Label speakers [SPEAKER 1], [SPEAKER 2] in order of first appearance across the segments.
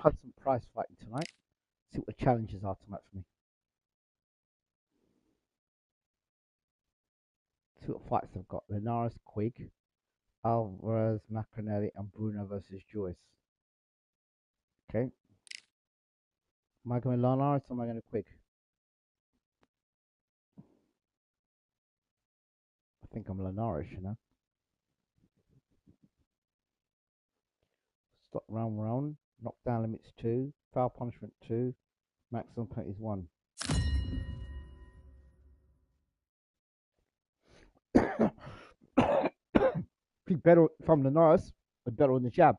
[SPEAKER 1] had some prize fighting tonight. See what the challenges are tonight for me. See what fights I've got. Linares, Quigg, Alvarez, Macronelli, and Bruno versus Joyce. Okay. Am I going Linares or am I going to Quigg? I think I'm Linares, you know. Stop round 1. Knockdown limits 2. Foul punishment 2. Maximum penalties 1. Be better from Linares, but better on the jab.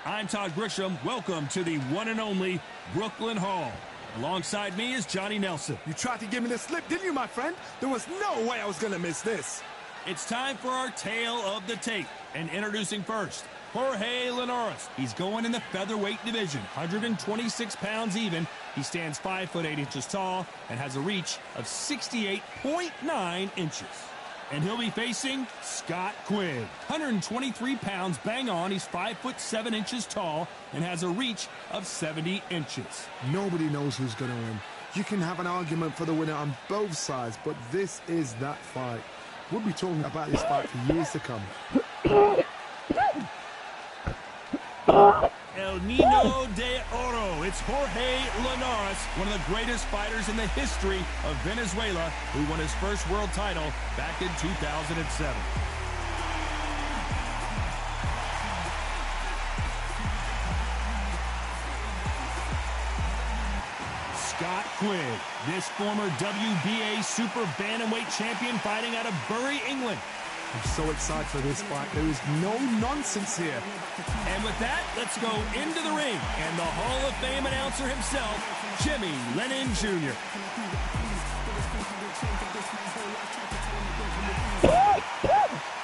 [SPEAKER 2] I'm Todd Grisham. Welcome to the one and only Brooklyn Hall. Alongside me is Johnny Nelson.
[SPEAKER 3] You tried to give me the slip, didn't you, my friend? There was no way I was going to miss this.
[SPEAKER 2] It's time for our tale of the tape. And introducing first, Jorge Linares. He's going in the featherweight division, 126 pounds even. He stands 5 foot 8 inches tall and has a reach of 68.9 inches. And he'll be facing Scott Quigg, 123 pounds, bang on. He's 5 foot 7 inches tall and has a reach of 70 inches.
[SPEAKER 3] Nobody knows who's going to win. You can have an argument for the winner on both sides, but this is that fight. We'll be talking about this fight for years to come.
[SPEAKER 2] El Nino de Oro. It's Jorge Linares, one of the greatest fighters in the history of Venezuela, who won his first world title back in 2007. Scott Quigg, this former WBA super bantamweight champion fighting out of Bury, England.
[SPEAKER 3] I'm so excited for this fight. There is no nonsense here.
[SPEAKER 2] And with that, let's go into the ring. And the Hall of Fame announcer himself, Jimmy Lennon Jr.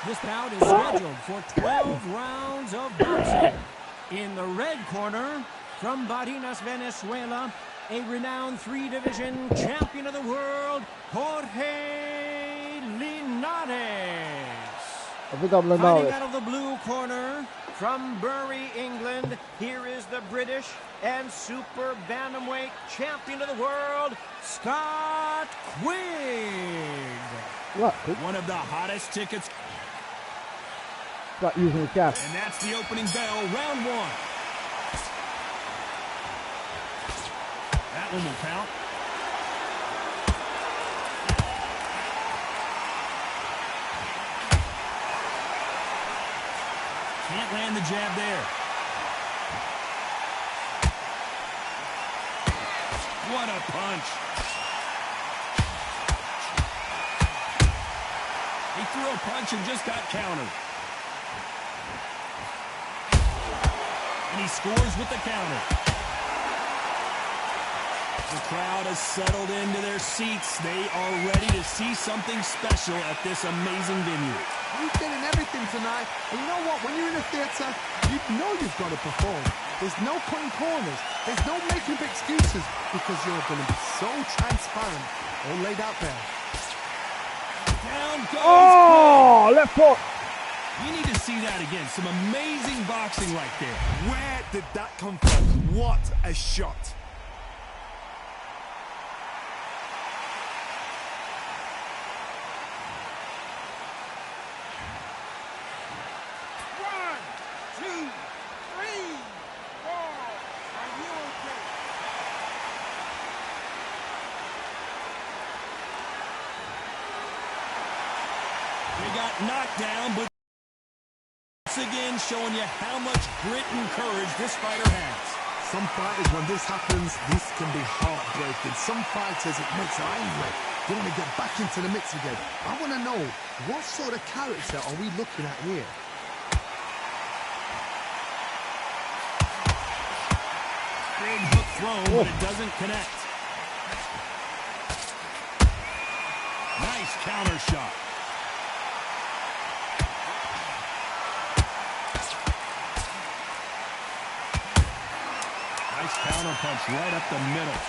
[SPEAKER 4] This bout is scheduled for 12 rounds of boxing. In the red corner, from Barinas, Venezuela, a renowned 3-division champion of the world, Jorge Linares. Fighting out of the blue corner, from Bury, England, here is the British and super bantamweight champion of the world, Scott Quigg.
[SPEAKER 1] What?
[SPEAKER 2] One of the hottest tickets.
[SPEAKER 1] Start using the jab.
[SPEAKER 2] And that's the opening bell, round 1. That one will count. Can't land the jab there. What a punch. He threw a punch and just got countered. And he scores with the counter. The crowd has settled into their seats. They are ready to see something special at this amazing venue.
[SPEAKER 3] You're getting everything tonight. And you know what? When you're in a theater, you know you've got to perform. There's no cutting corners. There's no making up excuses because you're going to be so transparent. All laid out there.
[SPEAKER 2] Down goes
[SPEAKER 1] Oh, left hook.
[SPEAKER 2] You need to see that again. Some amazing boxing right there.
[SPEAKER 3] Where did that come from? What a shot.
[SPEAKER 2] They got knocked down, but once again showing you how much grit and courage this fighter has.
[SPEAKER 3] Some fighters, when this happens, this can be heartbreaking. Some fighters, it makes them angry. They want to get back into the mix again. I want to know, what sort of character are we looking at here?
[SPEAKER 2] Big hook thrown, but it doesn't connect. Nice counter shot. Nice counter punch right up the middle.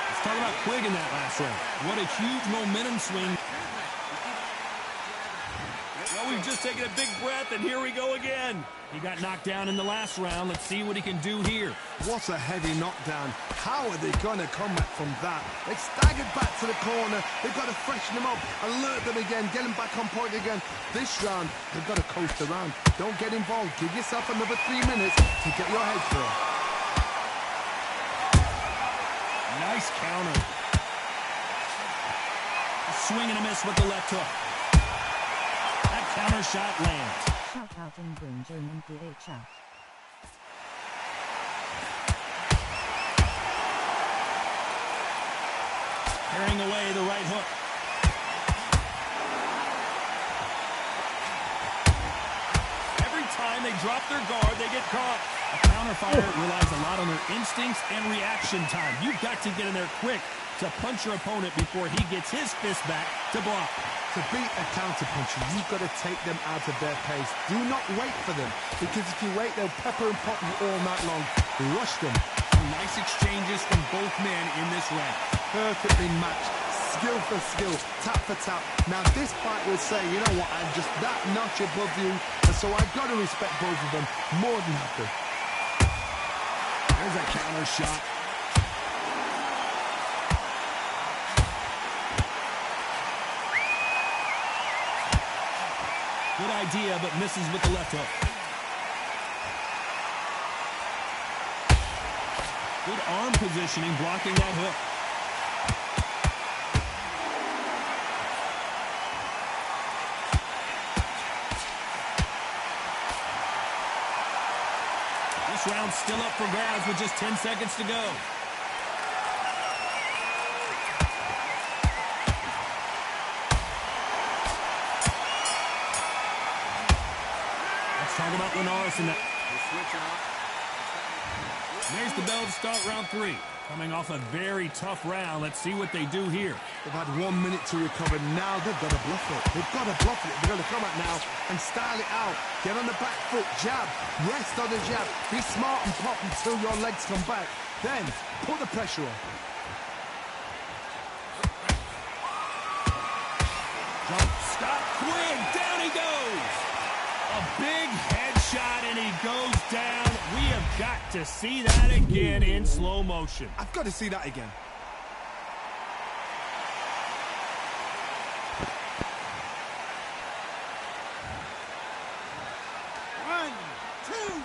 [SPEAKER 2] Let's talk about Quigg in that last round. What a huge momentum swing. Well, we've just taken a big breath, and here we go again. He got knocked down in the last round. Let's see what he can do here.
[SPEAKER 3] What a heavy knockdown. How are they going to come back from that? They've staggered back to the corner. They've got to freshen them up, alert them again, get them back on point again. This round, they've got to coast around. Don't get involved. Give yourself another 3 minutes to get your head through.
[SPEAKER 2] Nice counter. A swing and a miss with the left hook. That counter shot lands. Carrying away the right hook. Every time they drop their guard, they get caught. A counter fighter relies a lot on their instincts and reaction time. You've got to get in there quick to punch your opponent before he gets his fist back to block.
[SPEAKER 3] To beat a counter-puncher, you've got to take them out of their pace. Do not wait for them, because if you wait, they'll pepper and pop you all night long. Rush them.
[SPEAKER 2] Nice exchanges from both men in this round.
[SPEAKER 3] Perfectly matched. Skill for skill, tap for tap. Now this fight will say, you know what, I'm just that notch above you, and so I've got to respect both of them more than happy.
[SPEAKER 2] There's a counter shot. Good idea, but misses with the left hook. Good arm positioning, blocking that hook. This round's still up for grabs with just 10 seconds to go. Talk about Linares in that. There's the bell to start round 3. Coming off a very tough round. Let's see what they do here.
[SPEAKER 3] They've had 1 minute to recover. Now they've got to bluff it. They've got to bluff it. They've got to come out now and style it out. Get on the back foot, jab, rest on the jab. Be smart and pop until your legs come back. Then put the pressure on.
[SPEAKER 2] Jump, stop, Quigg, down he goes. A big headshot, and he goes down. We have got to see that again in slow motion.
[SPEAKER 3] I've got to see that again. One, two,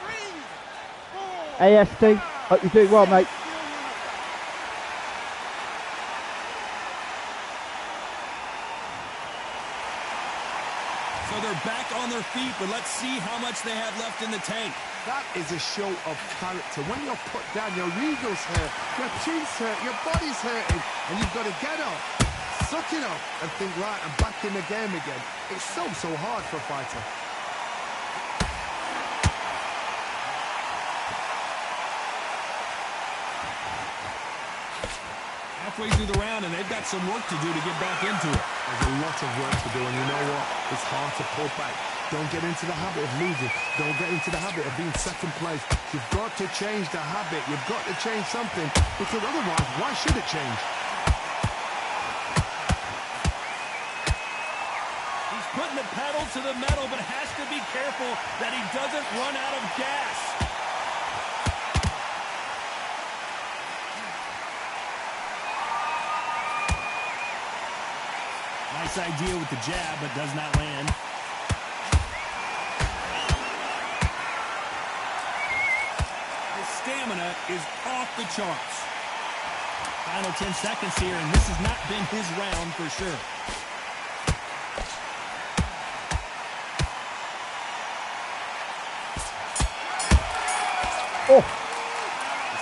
[SPEAKER 3] three, four.
[SPEAKER 1] AST, hope you're doing well, mate.
[SPEAKER 2] So they're back on their feet, but let's see how much they have left in the tank.
[SPEAKER 3] That is a show of character. When you're put down, your ego's hurt, your chin's hurt, your body's hurting, and you've got to get up, suck it up, and think, right, I'm back in the game again. It's so hard for a fighter.
[SPEAKER 2] Halfway through the round, and they've got some work to do to get back into it.
[SPEAKER 3] There's a lot of work to do, and you know what? It's hard to pull back. Don't get into the habit of losing. Don't get into the habit of being second place. You've got to change the habit. You've got to change something, because otherwise, why should it change?
[SPEAKER 2] He's putting the pedal to the metal, but has to be careful that he doesn't run out of gas. Nice idea with the jab, but does not land. His stamina is off the charts. Final 10 seconds here, and this has not been his round for sure.
[SPEAKER 1] Oh!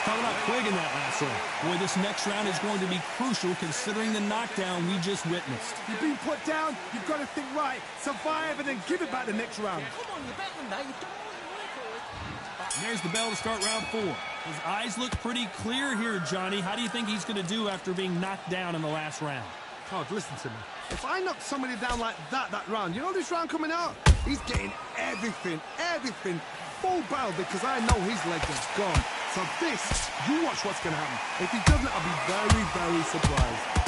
[SPEAKER 2] Talking about Quigg in that last round. Boy, this next round is going to be crucial considering the knockdown we just witnessed.
[SPEAKER 3] You've been put down, you've got to think right, survive, and then give it back the next round.
[SPEAKER 2] There's the bell to start round 4. His eyes look pretty clear here, Johnny. How do you think he's going to do after being knocked down in the last round?
[SPEAKER 3] Todd, listen to me. If I knock somebody down like that round, you know this round coming out? He's getting everything, full barrel, because I know his legs are gone. So this, you watch what's going to happen. If he doesn't, I'll be very, very surprised.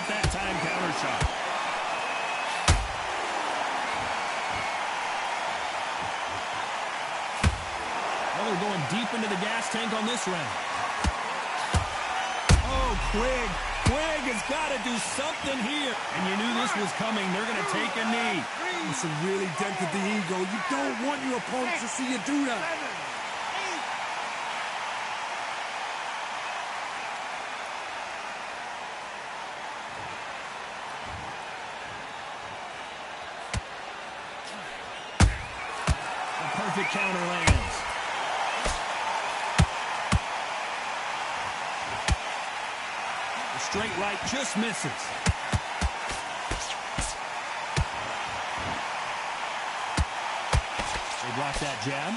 [SPEAKER 2] That time counter shot. Well, they're going deep into the gas tank on this round. Oh, Quigg has got to do something here. And you knew this was coming. They're going to take a knee.
[SPEAKER 3] It's really dented the ego. You don't want your opponent to see you do that.
[SPEAKER 2] Perfect counter lands. The straight right just misses. They block that jab.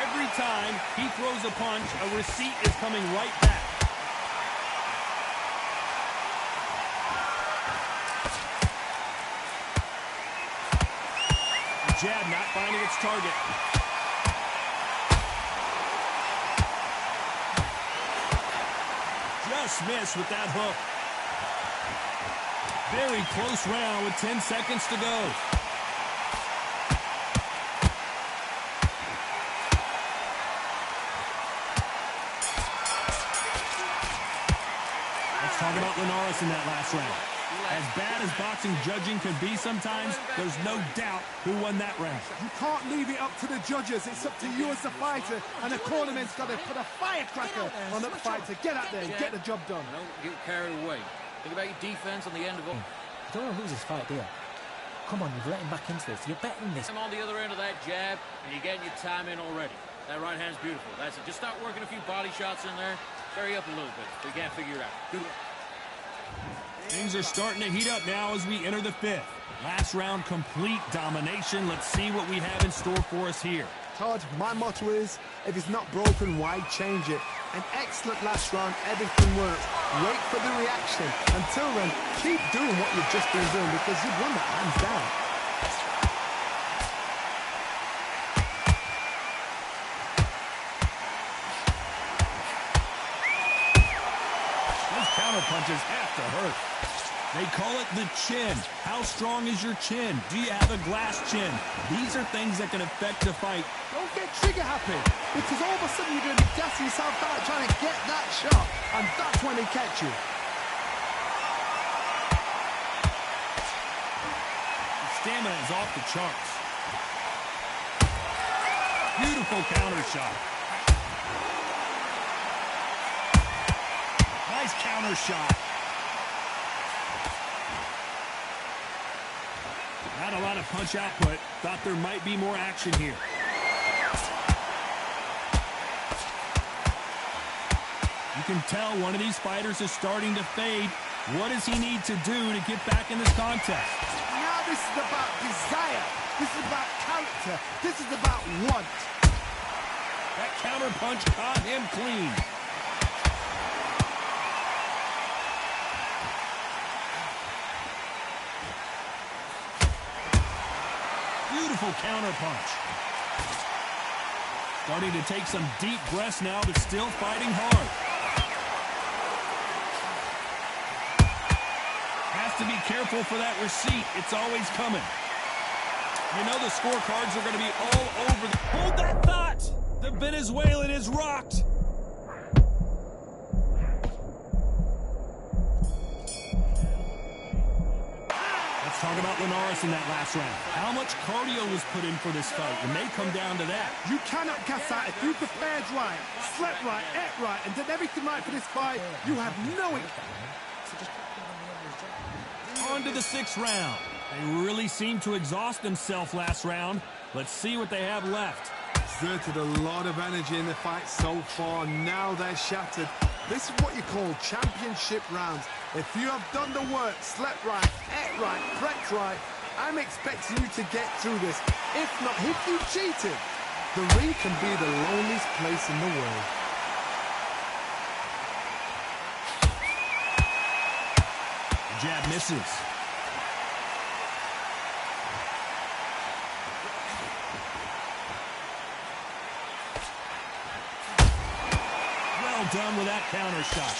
[SPEAKER 2] Every time he throws a punch, a receipt is coming right back. Jab not finding its target. Just missed with that hook. Very close round with 10 seconds to go. Let's talk about Linares in that last round. As bad as boxing judging can be sometimes, there's no doubt who won that round.
[SPEAKER 3] You can't leave it up to the judges. It's up to you as the fighter, and the cornerman's got to put a firecracker on that fighter. Get out there and get the job done.
[SPEAKER 5] Don't get carried away. Think about your defense on the end of it.
[SPEAKER 6] You don't want to lose this fight, do you? Come on, you've let him back into this. You're betting this.
[SPEAKER 5] I'm on the other end of that jab, and you're getting your time in already. That right hand's beautiful. That's it. Just start working a few body shots in there. Hurry up a little bit. We can't figure it out. Good luck.
[SPEAKER 2] Things are starting to heat up now as we enter the fifth. Last round, complete domination. Let's see what we have in store for us here.
[SPEAKER 3] Todd, my motto is, if it's not broken, why change it? An excellent last round, everything worked. Wait for the reaction. Until then, keep doing what you've just been doing because you've won that hands down.
[SPEAKER 2] Those counter punches have to hurt. They call it the chin. How strong is your chin? Do you have a glass chin? These are things that can affect the fight.
[SPEAKER 3] Don't get trigger happy, because all of a sudden you're going to be gassing yourself out trying to get that shot, and that's when they catch you.
[SPEAKER 2] The stamina is off the charts. Beautiful counter shot. Nice counter shot. Not a lot of punch output. Thought there might be more action here. You can tell one of these fighters is starting to fade. What does he need to do to get back in this contest?
[SPEAKER 3] Now this is about desire. This is about character. This is about want.
[SPEAKER 2] That counter punch caught him clean. Beautiful counter punch. Starting to take some deep breaths now, but still fighting hard. Has to be careful for that receipt. It's always coming. You know the scorecards are going to be all over. Hold that thought! The Venezuelan is rocked. Let's talk about Linares in that last round. How much cardio was put in for this fight? It may come down to that.
[SPEAKER 3] You cannot gas out. If you prepared right, slept right, ate right, and did everything right for this fight, you have no...
[SPEAKER 2] On to the sixth round. They really seemed to exhaust themselves last round. Let's see what they have left.
[SPEAKER 3] Exerted a lot of energy in the fight so far. Now they're shattered. This is what you call championship rounds. If you have done the work, slept right, ate right, prepped right, I'm expecting you to get through this. If not, if you cheated, the ring can be the loneliest place in the world.
[SPEAKER 2] jab misses. Well done with that counter shot.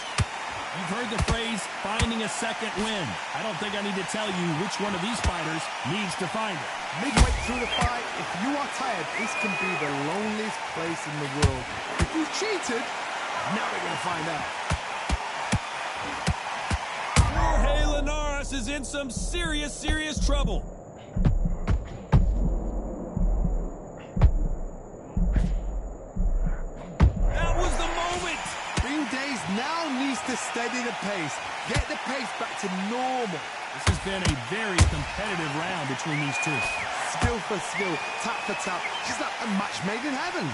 [SPEAKER 2] You've heard the phrase, finding a second win. I don't think I need to tell you which one of these fighters needs to find it.
[SPEAKER 3] Midway through the fight, if you are tired, this can be the loneliest place in the world. If you've cheated, now we're going to find out.
[SPEAKER 2] Jorge Linares is in some serious trouble. That was the moment.
[SPEAKER 3] Bean Days now needs to steady the pace. Get the pace back to normal.
[SPEAKER 2] This has been a very competitive round between these two.
[SPEAKER 3] Skill for skill, tap for tap. Just like a match made in heaven.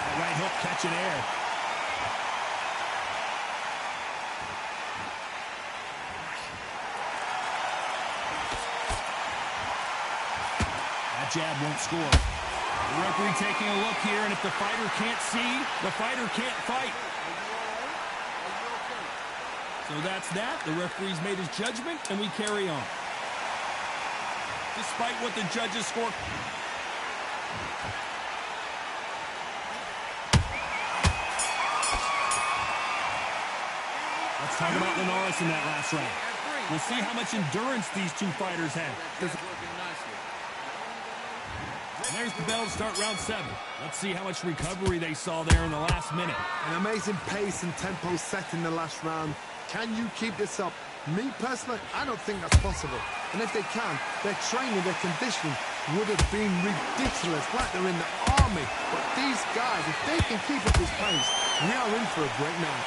[SPEAKER 2] That right hook catching air. That jab won't score. The referee taking a look here, and if the fighter can't see, the fighter can't fight. So that's that. The referee's made his judgment, and we carry on. Despite what the judges score. Let's talk about Linares in that last round. We'll see how much endurance these two fighters have. And there's the bell to start round 7. Let's see how much recovery they saw there in the last minute.
[SPEAKER 3] An amazing pace and tempo set in the last round. Can you keep this up? Me, personally, I don't think that's possible. And if they can, their training, their conditioning would have been ridiculous, like they're in the army. But these guys, if they can keep up this pace, we are in for a great night.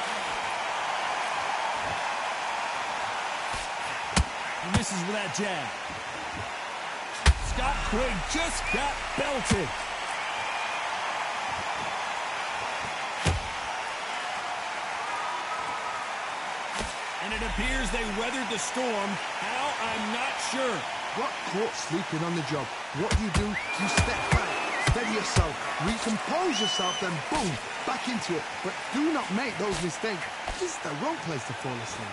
[SPEAKER 2] He misses with that jab. Scott Quigg just got belted. And it appears they weathered the storm. How? I'm not sure.
[SPEAKER 3] Got caught sleeping on the job. What do? You step back, steady yourself, recompose yourself, then boom, back into it. But do not make those mistakes. This is the wrong place to fall asleep.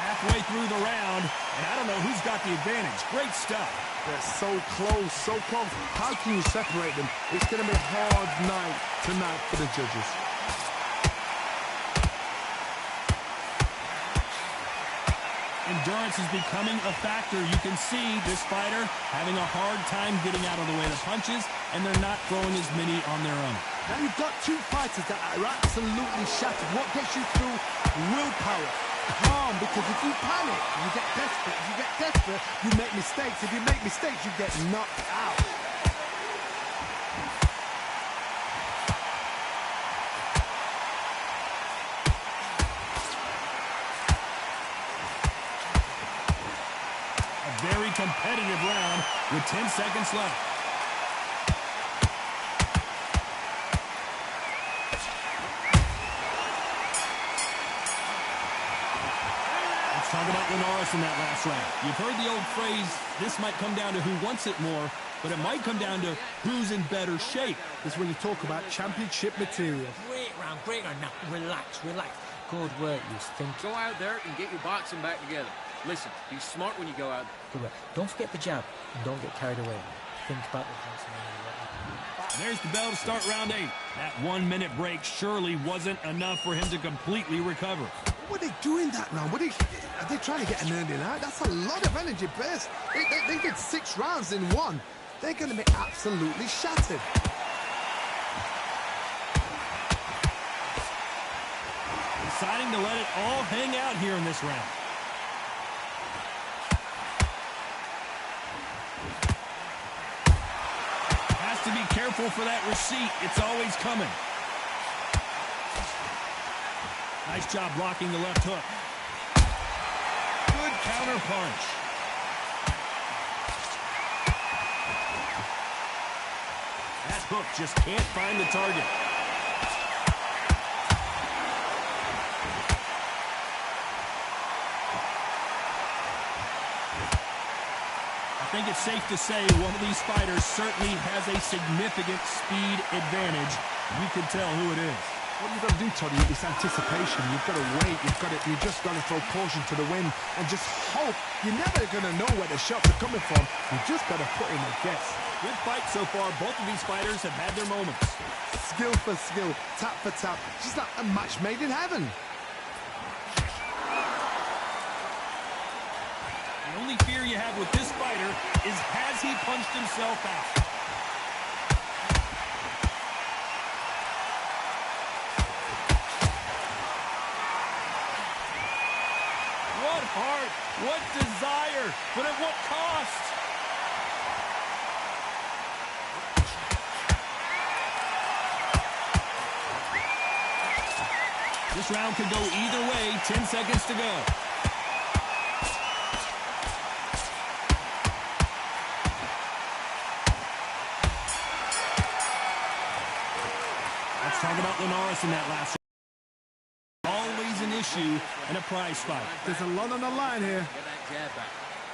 [SPEAKER 2] Halfway through the round, and I don't know who's got the advantage. Great stuff.
[SPEAKER 3] They're so close, so close. How can you separate them? It's going to be a hard night tonight for the judges.
[SPEAKER 2] Endurance is becoming a factor. You can see this fighter having a hard time getting out of the way of the punches, and they're not throwing as many on their own.
[SPEAKER 3] Now you've got two fighters that are absolutely shattered. What gets you through? Willpower. Calm, because if you panic, you get desperate. If you get desperate, you make mistakes. If you make mistakes, you get knocked out.
[SPEAKER 2] A very competitive round with 10 seconds left. Talk about Linares in that last round. You've heard the old phrase, this might come down to who wants it more, but it might come down to who's in better shape.
[SPEAKER 3] This is when you talk about championship material.
[SPEAKER 6] Great round, great round. Now, relax, relax. Good work, you think.
[SPEAKER 5] Go out there and get your boxing back together. Listen, be smart when you go out there.
[SPEAKER 6] Good work. Don't forget the jab, and don't get carried away. Think about the
[SPEAKER 2] There's the bell to start round 8. That 1-minute break surely wasn't enough for him to completely recover.
[SPEAKER 3] What are they doing that round? Are they trying to get an early night? That's a lot of energy burst. They did 6 rounds in one. They're going to be absolutely shattered.
[SPEAKER 2] Deciding to let it all hang out here in this round. Has to be careful for that receipt. It's always coming. Nice job blocking the left hook. Good counter punch. That hook just can't find the target. think it's safe to say one of these fighters certainly has a significant speed advantage. You can tell who it is.
[SPEAKER 3] What you've got to do, Toddy, is anticipation. You've got to wait. You just got to throw caution to the wind and just hope. You're never going to know where the shots are coming from. You just got to put in a guess.
[SPEAKER 2] Good fight so far. Both of these fighters have had their moments.
[SPEAKER 3] Skill for skill, tap for tap. Just like a match made in heaven.
[SPEAKER 2] The only fear you have with this fighter is, has he punched himself out? What heart, what desire, but at what cost? This round could go either way. 10 seconds to go. Let's talk about Linares in that last round. Always an issue in a prize fight.
[SPEAKER 3] There's a lot on the line here.
[SPEAKER 5] Get that jab back.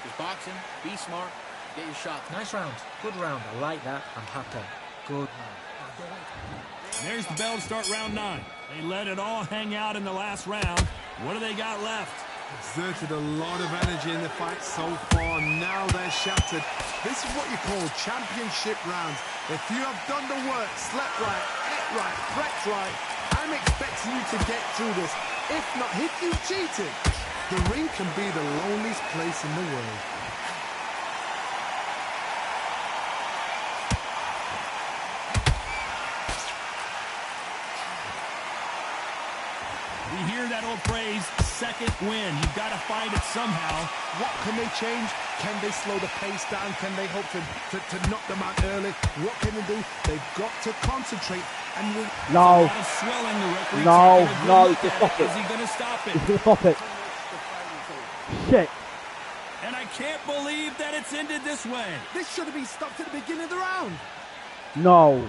[SPEAKER 5] Just boxing, be smart, get your shot.
[SPEAKER 6] Nice round. Good round. I like that. I'm happy. Good.
[SPEAKER 2] And there's the bell to start round 9. They let it all hang out in the last round. What do they got left?
[SPEAKER 3] Exerted a lot of energy in the fight so far. Now they're shattered. This is what you call championship rounds. If you have done the work, slept right, ate right, prepped right, I'm expecting you to get through this. If not, if you cheated, the ring can be the loneliest place in the world.
[SPEAKER 2] We hear that old phrase, second win. You've got to find it somehow.
[SPEAKER 3] What can they change? Can they slow the pace down? Can they hope to knock them out early? What can they do? They've got to concentrate. And
[SPEAKER 1] No.
[SPEAKER 2] A lot of swelling. The referee
[SPEAKER 1] No,
[SPEAKER 2] taking a good
[SPEAKER 1] no,
[SPEAKER 2] look
[SPEAKER 1] just
[SPEAKER 2] at
[SPEAKER 1] stop it.
[SPEAKER 2] Is he going to stop it?
[SPEAKER 1] He's going to stop it. Shit.
[SPEAKER 2] And I can't believe that it's ended this way.
[SPEAKER 3] this should have been stopped at the beginning of the round.
[SPEAKER 1] No.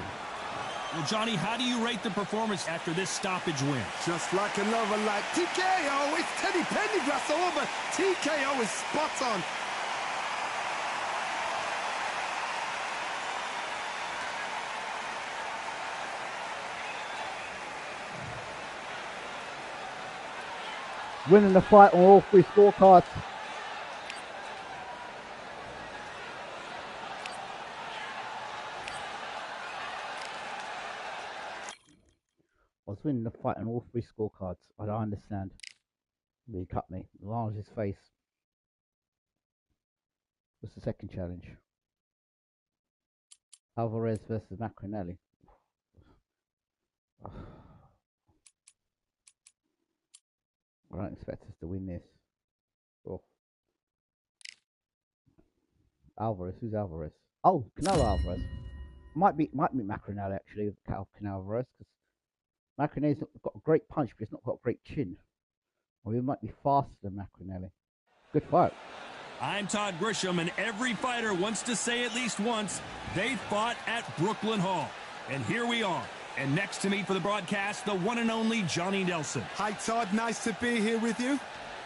[SPEAKER 2] Well, Johnny, how do you rate the performance after this stoppage win?
[SPEAKER 3] Just like another like TKO. It's Teddy Pendergrass all over. TKO is spot on.
[SPEAKER 1] Winning the fight on all 3 scorecards. I was winning the fight on all 3 scorecards. I don't understand. He cut me. Large his face. What's the second challenge? Alvarez versus Macronelli. I don't expect us to win this. Oh. Alvarez, who's Alvarez? Oh, Canelo Alvarez. Might be Macronelli actually, Canelo Alvarez, because Macronelli's got a great punch, but he's not got a great chin. Or he might be faster than Macronelli. Good fight.
[SPEAKER 2] I'm Todd Grisham, and every fighter wants to say at least once they fought at Brooklyn Hall. And here we are. And next to me for the broadcast, the one and only Johnny Nelson.
[SPEAKER 3] Hi, Todd. Nice to be here with you.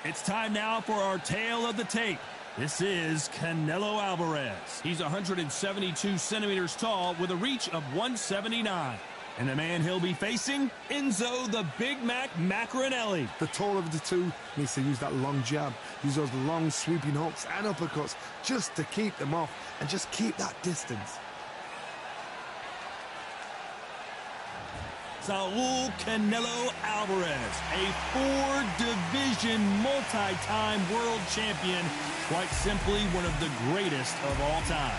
[SPEAKER 2] It's time now for our tale of the tape. This is Canelo Alvarez. He's 172 centimeters tall with a reach of 179. And the man he'll be facing, Enzo the Big Mac Macronelli.
[SPEAKER 3] The taller of the two needs to use that long jab, use those long sweeping hooks and uppercuts just to keep them off and just keep that distance.
[SPEAKER 2] Saul Canelo Alvarez, a 4-division multi-time world champion, quite simply one of the greatest of all time.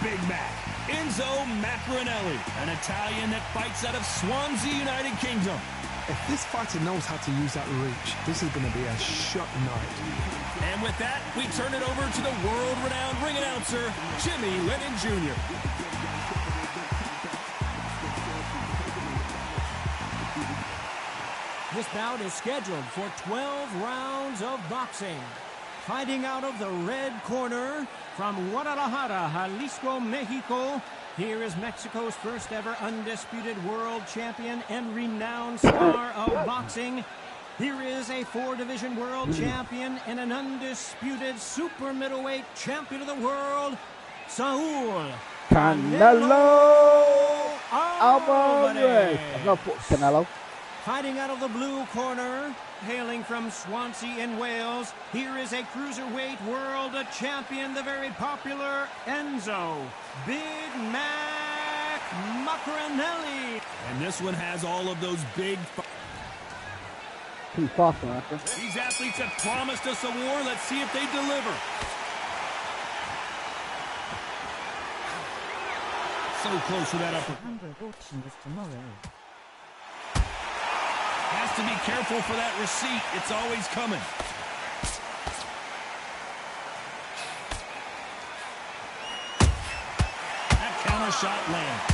[SPEAKER 2] Big Mac, Enzo Macronelli, an Italian that fights out of Swansea, United Kingdom.
[SPEAKER 3] If this fighter knows how to use that reach, this is going to be a shot night.
[SPEAKER 2] And with that, we turn it over to the world-renowned ring announcer, Jimmy Lennon Jr.
[SPEAKER 4] This bout is scheduled for 12 rounds of boxing. Fighting out of the red corner from Guadalajara, Jalisco, Mexico, Here is Mexico's first ever undisputed world champion and renowned star of boxing. Here is a 4-division world champion and an undisputed super middleweight champion of the world, Saul
[SPEAKER 1] Canelo Alvarez. I'm going to put Canelo.
[SPEAKER 4] Fighting out of the blue corner, hailing from Swansea in Wales, here is a cruiserweight world champion, the very popular Enzo Big Mac Maccarinelli.
[SPEAKER 2] And this one has all of those big...
[SPEAKER 1] Pretty fast one, after.
[SPEAKER 2] These athletes have promised us a war. Let's see if they deliver. So close for that upper.
[SPEAKER 7] Auction was tomorrow.
[SPEAKER 2] Has to be careful for that receipt. It's always coming. That counter shot lands.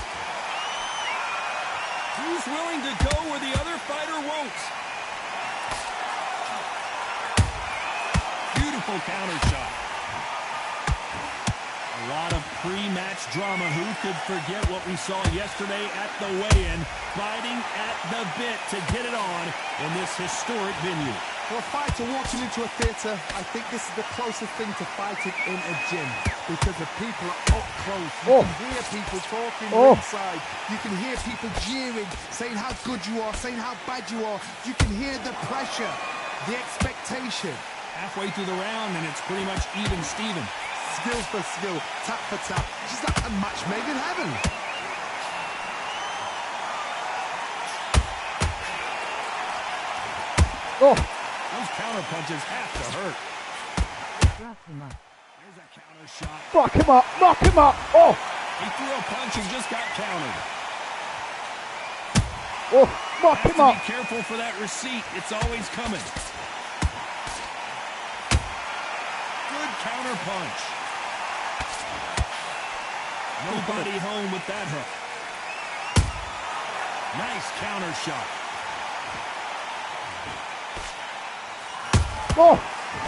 [SPEAKER 2] Who's willing to go where the other fighter won't? Beautiful counter shot. A lot of pre-match drama. Who could forget what we saw yesterday at the weigh-in, biting at the bit to get it on in this historic venue.
[SPEAKER 3] For a fighter walking into a theatre, I think this is the closest thing to fighting in a gym because the people are up close. You can hear people talking inside. You can hear people jeering, saying how good you are, saying how bad you are. You can hear the pressure, the expectation.
[SPEAKER 2] Halfway through the round, and it's pretty much even Steven.
[SPEAKER 3] Skill for skill, tap for tap. Just like a match made in heaven.
[SPEAKER 2] Those counter punches have to hurt. There's a counter shot.
[SPEAKER 1] Knock him up, knock him up. Oh!
[SPEAKER 2] He threw a punch and just got countered.
[SPEAKER 1] Oh, knock him up.
[SPEAKER 2] Be careful for that receipt. It's always coming. Good counter punch. Nobody home with that hook. Nice counter shot.
[SPEAKER 1] Oh!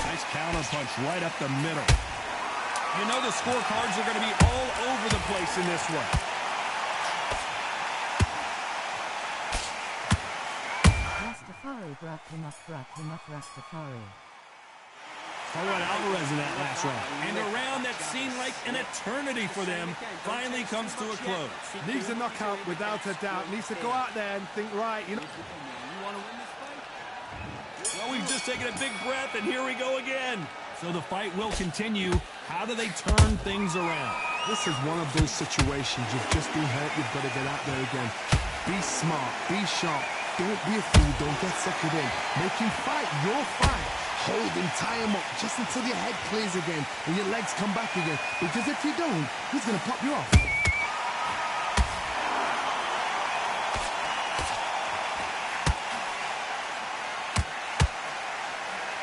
[SPEAKER 2] Nice counter punch right up the middle. You know the scorecards are going to be all over the place in this one.
[SPEAKER 7] Rastafari, Rastafari.
[SPEAKER 2] Talk about Alvarez in that last round. And a round that seemed like an eternity for them finally comes to a close.
[SPEAKER 3] Needs a knockout without a doubt. Needs to go out there and think, right, you know.
[SPEAKER 2] Well, we've just taken a big breath, and here we go again. So the fight will continue. How do they turn things around?
[SPEAKER 3] This is one of those situations. You've just been hurt. You've got to get out there again. Be smart. Be sharp. Don't be a fool. Don't get suckered in. Make him fight your fight. Hold him, tie him up, just until your head clears again and your legs come back again. Because if you don't, he's going to pop you off.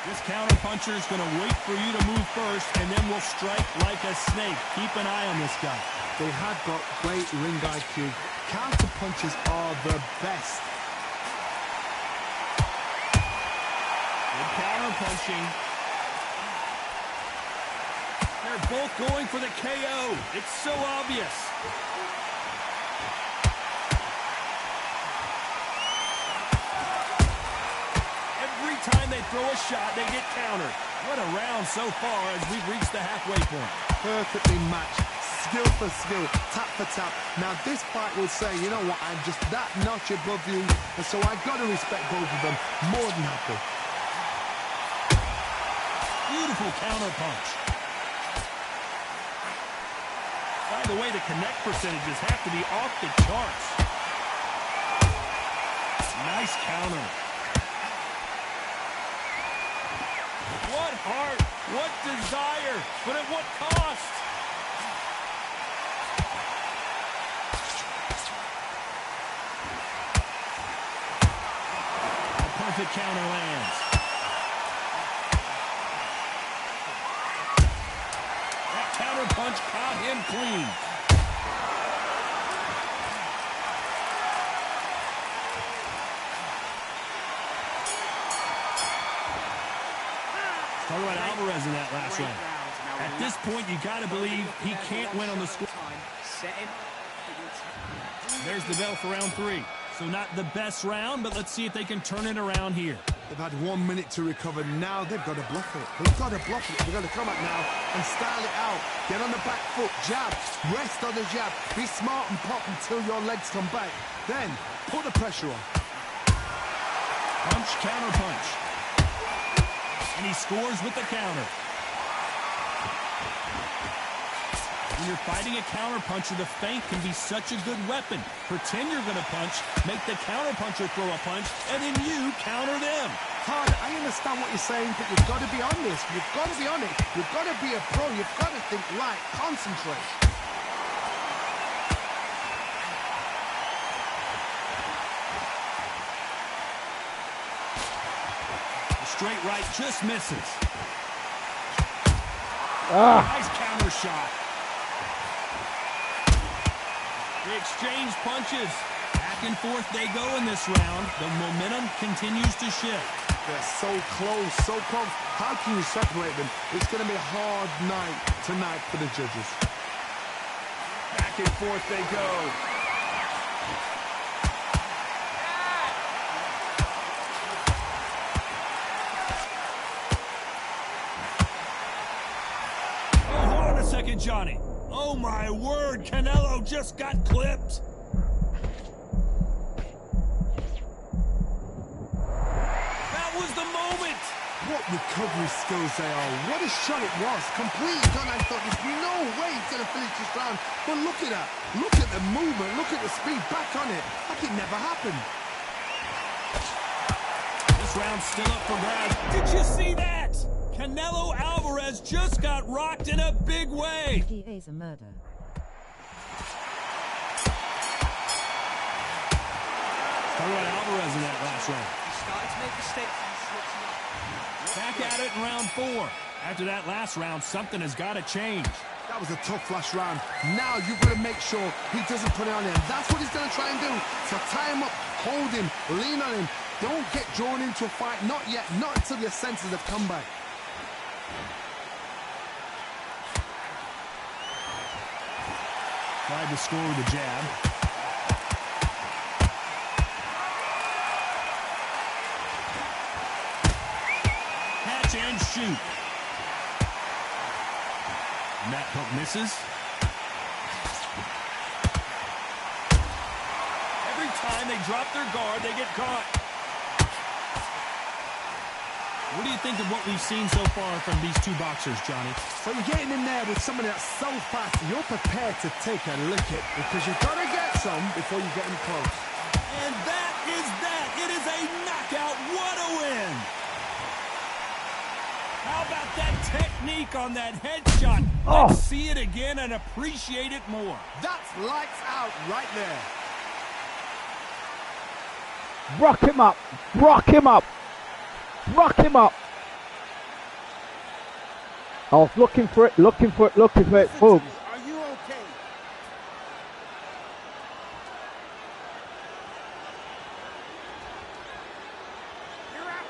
[SPEAKER 2] This counter-puncher is going to wait for you to move first, and then will strike like a snake. Keep an eye on this guy.
[SPEAKER 3] They have got great ring IQ. Counter-punches are the best.
[SPEAKER 2] Good counter-punching. They're both going for the KO. It's so obvious. Every time they throw a shot, they get countered. What a round so far as we've reached the halfway point.
[SPEAKER 3] Perfectly matched. Skill for skill, tap for tap. Now this fight will say, you know what, I'm just that notch above you, and so I've got to respect both of them more than happy.
[SPEAKER 2] Beautiful counter punch. By the way, the connect percentages have to be off the charts. Nice counter. What heart, what desire, but at what cost? A perfect counter lands. That counter punch caught him clean. Talk about Alvarez in that last round. At this point, you got to believe he can't win on the score.
[SPEAKER 8] Set him,
[SPEAKER 2] There's the bell for round 3. So not the best round, but let's see if they can turn it around here.
[SPEAKER 3] They've had 1 minute to recover. Now they've got to bluff it. They've got to bluff it. They've got to come out now and style it out. Get on the back foot, jab, rest on the jab. Be smart and pop until your legs come back. Then put the pressure on.
[SPEAKER 2] Punch, counter punch. And he scores with the counter. When you're fighting a counterpuncher, the feint can be such a good weapon. Pretend you're going to punch, make the counterpuncher throw a punch, and then you counter them.
[SPEAKER 3] Todd, I understand what you're saying, but you've got to be on this. You've got to be on it. You've got to be a pro. You've got to think right. Concentrate.
[SPEAKER 2] The straight right just misses. Nice counter shot. They exchange punches. Back and forth they go in this round. The momentum continues to shift.
[SPEAKER 3] They're so close, so close. How can you separate them? It's going to be a hard night tonight for the judges.
[SPEAKER 2] Back and forth they go. Oh, hold on a second, Johnny. Oh, my word, Canelo just got clipped. That was the moment.
[SPEAKER 3] What recovery skills they are. What a shot it was. Completely done. I thought there's no way he's going to finish this round. But look at that. Look at the movement. Look at the speed. Back on it. Like it never happened.
[SPEAKER 2] This round's still up for grabs. Did you see that? Canelo Alvarez just got rocked in a big way.
[SPEAKER 7] PDA's a murder.
[SPEAKER 2] Talk about Alvarez in that last round.
[SPEAKER 8] Starting to make mistakes and switching up.
[SPEAKER 2] Back at it in round 4. After that last round, something has got to change.
[SPEAKER 3] That was a tough last round. Now you've got to make sure he doesn't put it on him. That's what he's going to try and do. So tie him up, hold him, lean on him. Don't get drawn into a fight. Not yet. Not until your senses have come back.
[SPEAKER 2] Tried to score with a jab. Catch and shoot. And that hook misses. Every time they drop their guard, they get caught. What do you think of what we've seen so far from these two boxers, Johnny?
[SPEAKER 3] So you're getting in there with somebody that's so fast, you're prepared to take a lick it because you've got to get some before you get him close.
[SPEAKER 2] And that is that. It is a knockout. What a win. How about that technique on that headshot? Let's see it again and appreciate it more.
[SPEAKER 3] That's lights out right there.
[SPEAKER 1] Rock him up. Rock him up. Rock him up. I was looking for it, looking for it, folks.
[SPEAKER 3] Are you okay? You're out.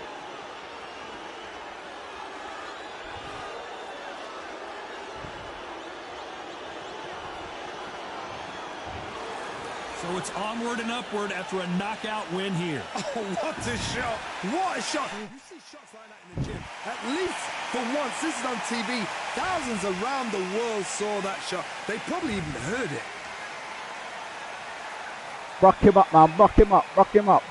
[SPEAKER 2] So it's onward and upward after a knockout win here.
[SPEAKER 3] Oh, what a shot. What a shot. You see shots like that in the gym. At least for once, this is on TV. Thousands around the world saw that shot. They probably even heard it.
[SPEAKER 1] Rock him up, man. Rock him up. Rock him up.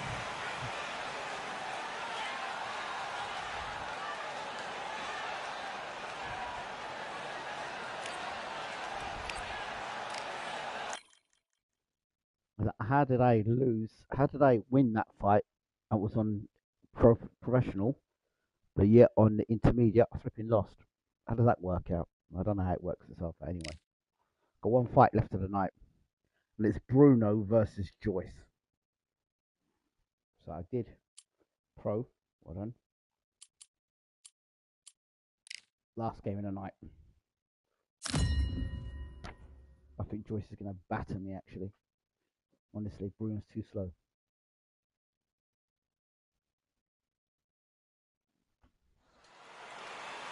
[SPEAKER 1] How did I lose? How did I win that fight? I was on professional, but yet on the intermediate, I flipping lost. How does that work out? I don't know how it works itself. But anyway, got one fight left of the night, and it's Bruno versus Joyce. So I did pro. Well done. Last game of the night. I think Joyce is going to batter me actually. Honestly, Bruno's too slow.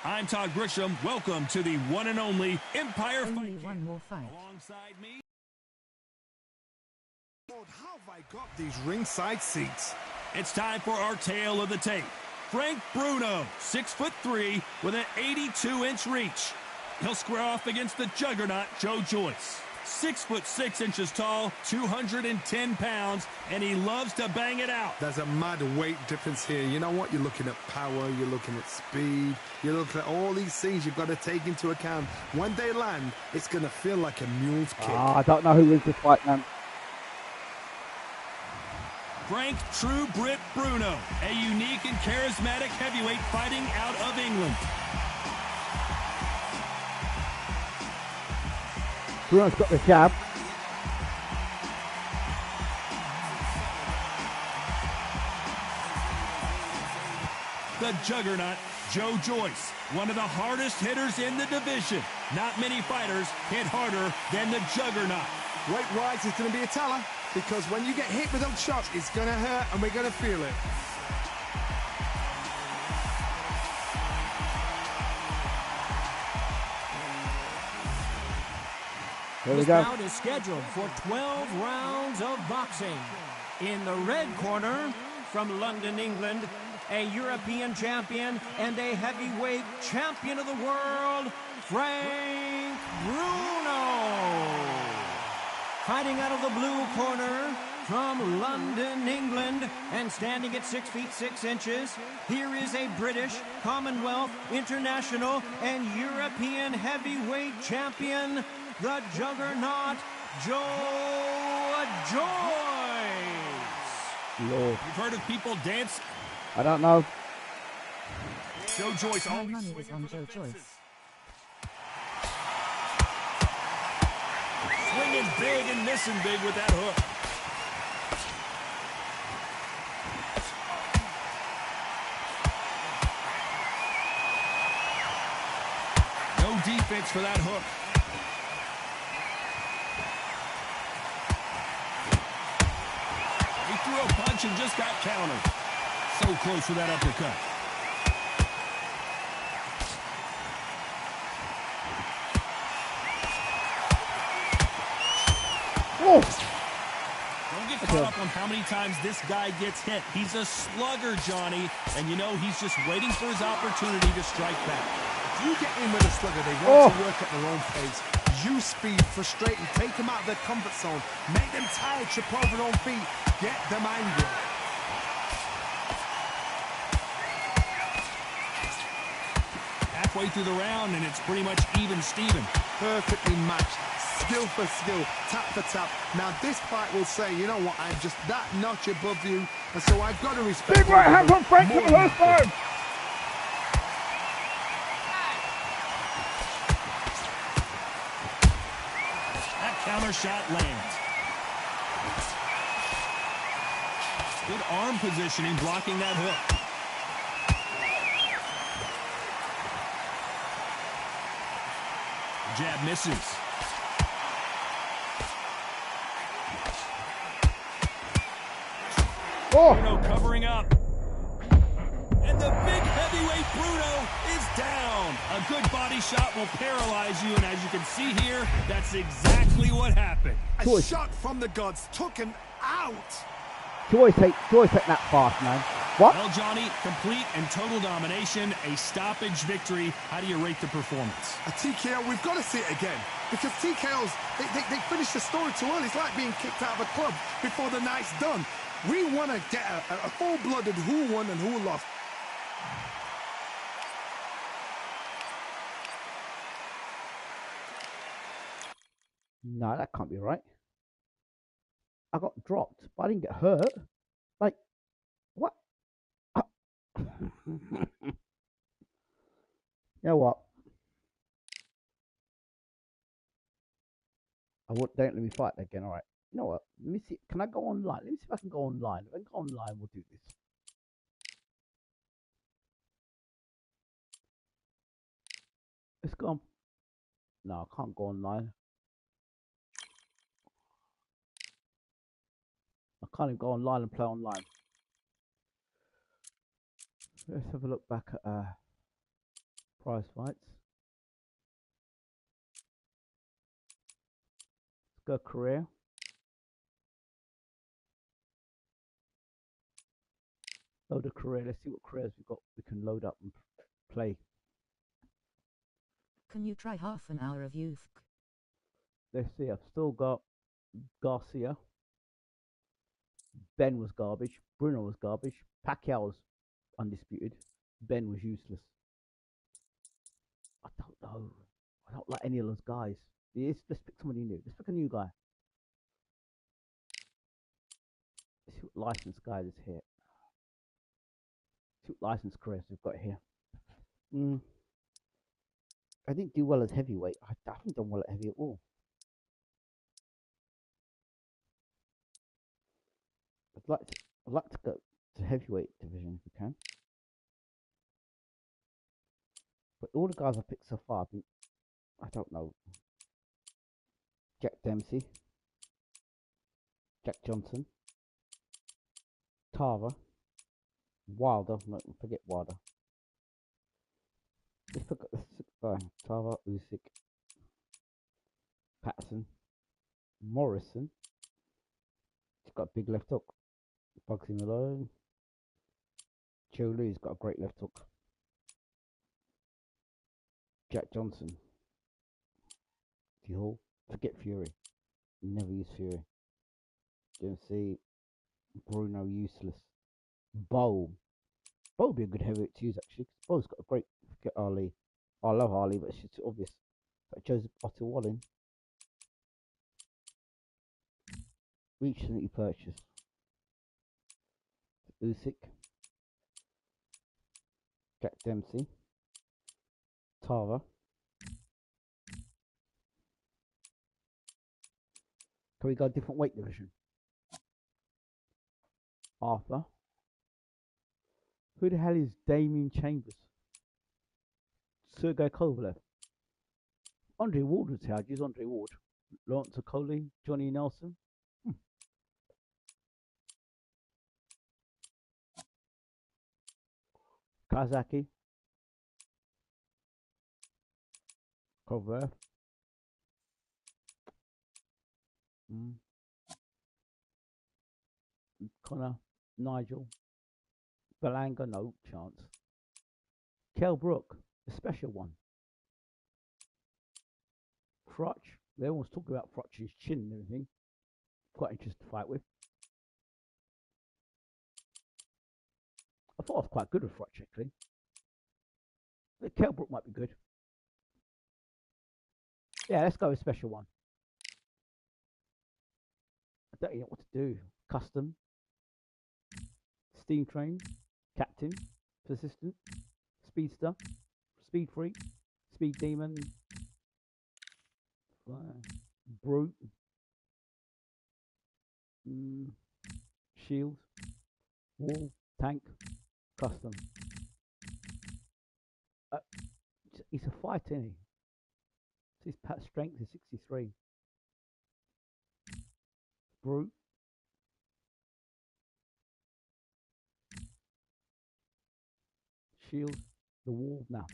[SPEAKER 2] I'm Todd Grisham. Welcome to the one and only Empire
[SPEAKER 7] Only
[SPEAKER 2] Fight
[SPEAKER 7] one more fight.
[SPEAKER 2] Alongside me,
[SPEAKER 3] Lord, how have I got these ringside seats?
[SPEAKER 2] It's time for our tale of the tape. Frank Bruno, 6'3", with an 82-inch reach. He'll square off against the juggernaut Joe Joyce. 6'6" tall, 210 pounds, and he loves to bang it out.
[SPEAKER 3] There's a mad weight difference here. You know what? You're looking at power, you're looking at speed, you're looking at all these things you've got to take into account. When they land, it's going to feel like a mule's kick.
[SPEAKER 1] I don't know who wins this fight, man.
[SPEAKER 2] Frank True Brit Bruno, a unique and charismatic heavyweight fighting out of England.
[SPEAKER 1] Bruno's got the jab.
[SPEAKER 2] The juggernaut, Joe Joyce, one of the hardest hitters in the division. Not many fighters hit harder than the juggernaut.
[SPEAKER 3] Weight-wise, it's going to be a teller, because when you get hit with those shots, it's going to hurt and we're going to feel it.
[SPEAKER 1] Here we
[SPEAKER 4] This
[SPEAKER 1] go.
[SPEAKER 4] bout is scheduled for 12 rounds of boxing. In the red corner, from London, England, a European champion and a heavyweight champion of the world, Frank Bruno. Fighting out of the blue corner, from London, England, and standing at 6 feet 6 inches, here is a British, Commonwealth, International, and European heavyweight champion, the juggernaut, Joe Joyce.
[SPEAKER 1] Lord.
[SPEAKER 2] You've heard of people dance?
[SPEAKER 1] I don't know.
[SPEAKER 2] Joe Joyce
[SPEAKER 7] My
[SPEAKER 2] always
[SPEAKER 7] money was on Joe Joyce.
[SPEAKER 2] swinging big and missing big with that hook. No defense for that hook. He threw a punch and just got countered. So close with that uppercut.
[SPEAKER 1] Oh,
[SPEAKER 2] Don't get caught up on how many times this guy gets hit. He's a slugger, Johnny, and you know he's just waiting for his opportunity to strike back.
[SPEAKER 3] If you get in with a slugger, they want to work at their own pace. Use speed, frustrate them, take them out of their comfort zone, make them tired, trip over their own feet, get them angry.
[SPEAKER 2] Halfway through the round, and it's pretty much even Steven.
[SPEAKER 3] Perfectly matched, skill for skill, tap for tap. Now this fight will say, you know what, I'm just that notch above you, and so I've got to respect
[SPEAKER 1] big
[SPEAKER 3] you
[SPEAKER 1] right hand from Frank for
[SPEAKER 3] more
[SPEAKER 1] the
[SPEAKER 3] than
[SPEAKER 1] first
[SPEAKER 3] you.
[SPEAKER 1] time.
[SPEAKER 2] That counter shot lands. Good arm positioning, blocking that hook. Jab misses.
[SPEAKER 1] Oh,
[SPEAKER 2] Bruno covering up. And the big heavyweight Bruno is down. A good body shot will paralyze you, and as you can see here, that's exactly what happened.
[SPEAKER 3] A
[SPEAKER 1] Joyce.
[SPEAKER 3] shot from the gods took him out.
[SPEAKER 1] Joyce ain't that fast, man. What?
[SPEAKER 2] Well, Johnny, complete and total domination, a stoppage victory. How do you rate the performance?
[SPEAKER 3] A TKO, we've got to see it again. Because TKOs, they finish the story too early. It's like being kicked out of a club before the night's done. We want to get a full-blooded who won and who lost.
[SPEAKER 1] No, that can't be right. I got dropped, but I didn't get hurt. Like, what? You know what? Don't let me fight again, alright. You know what? Let me see. Can I go online? Let me see if I can go online. If I can go online, we'll do this. Let's go on. No, I can't go online. I can't even go online and play online. Let's have a look back at prize fights. Let's go career. Load a career. Let's see what careers we got. We can load up and play.
[SPEAKER 7] Can you try half an hour of youth?
[SPEAKER 1] Let's see. I've still got Garcia. Ben was garbage. Bruno was garbage. Pacquiao was undisputed. Ben was useless. I don't know. I don't like any of those guys. Let's pick somebody new. Let's pick a new guy. Let's see what licensed guy is here. Let's see what licensed careers we've got here. I didn't do well as heavyweight. I haven't done well at heavy at all. I'd like to go to heavyweight division if we can. But all the guys I picked so far, I don't know. Jack Dempsey, Jack Johnson, Tara, Wilder. No, forget Wilder. Let's look at this guy. Tara, Usyk, Patterson, Morrison. He's got a big left hook. Bugs him alone. Cholu's got a great left hook. Jack Johnson. Hall. Forget Fury. Never use Fury. Dempsey. Bruno useless. Bo would be a good heavyweight to use actually. Bo's got a great. Forget Ali. I love Ali, but it's just obvious. Like Joseph Ottawalin. Recently purchased. Usyk. Jack Dempsey. Tara. Can we go a different weight division? Arthur. Who the hell is Damien Chambers? Sergey Kovalev. Andre Ward was here. I'd use Andre Ward. Lawrence Okoli. Johnny Nelson. Kazaki. Kovalev. Connor, Nigel, Belanga, no chance. Kell Brook, the special one. Frotch, they always talk about Frotch's chin and everything. Quite interesting to fight with. I thought I was quite good with Frotch actually. But Kell Brook might be good. Yeah, let's go with special one. I don't know what to do. Custom. Steam Train. Captain. Persistent. Speedster. Speed Freak. Speed Demon. Brute. Shield. Wall. Tank. Custom. He's a fighter, isn't he? His pat strength is 63. Brute. Shield. The wall. Now.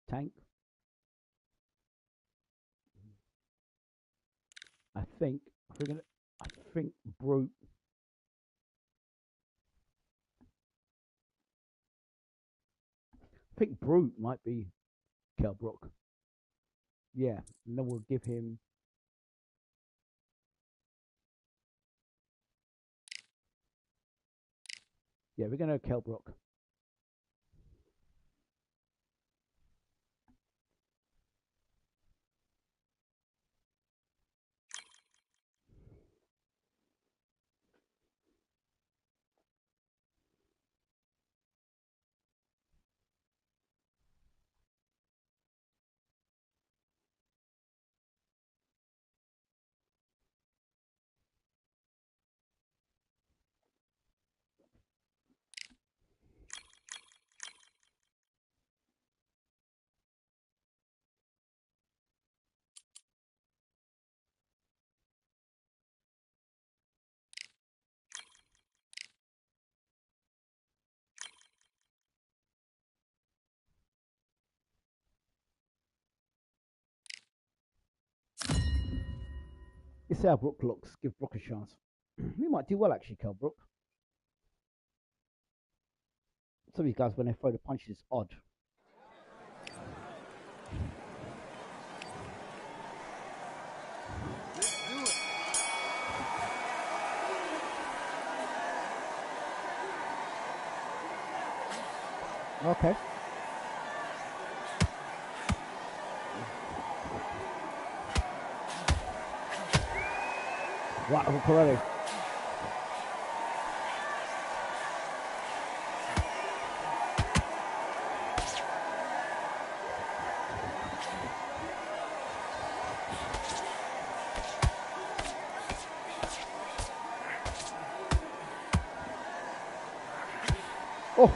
[SPEAKER 1] Tank. I think Brute. I think Brute might be Kell Brook. Yeah, and then we'll give him. Yeah, we're going to Kell Brook. Let's see how Brook looks. Give Brook a chance. We might do well, actually, Kell Brook. Some of you guys, when they throw the punches, it's odd. Okay. Right, I'm ready. Oh!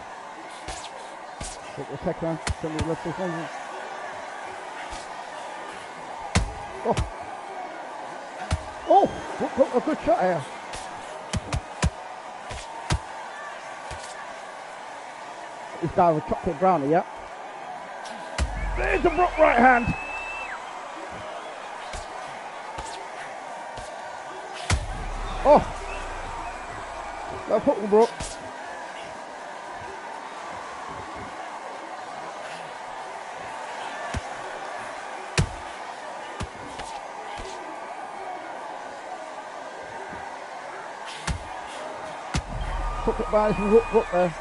[SPEAKER 1] Take the second one. Send me the left one. Oh! Oh! A good shot here. This guy with chocolate brownie, yeah? There's the Brook right hand. Oh! No football, Brook. Chocolate brownie from Brook there.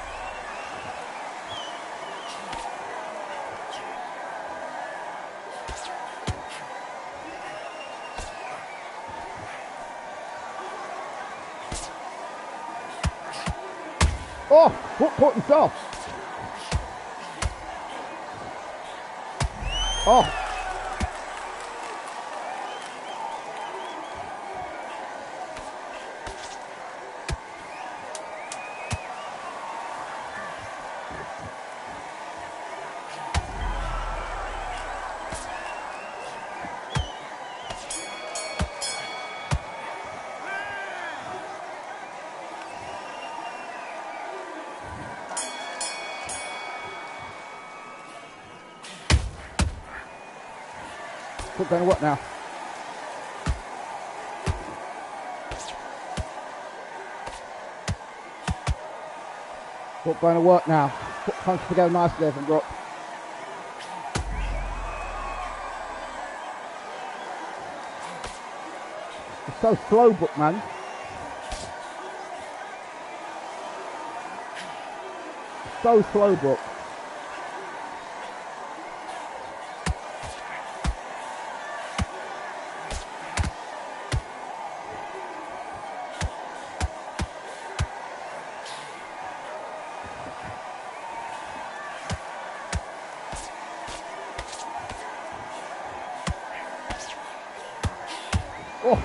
[SPEAKER 1] Oh, Brook caught himself. Oh. Brook going to what now? Brook going to work now. Put punch together nicely there from Brook. It's so slow, Brook, man. So slow, Brook. Oh.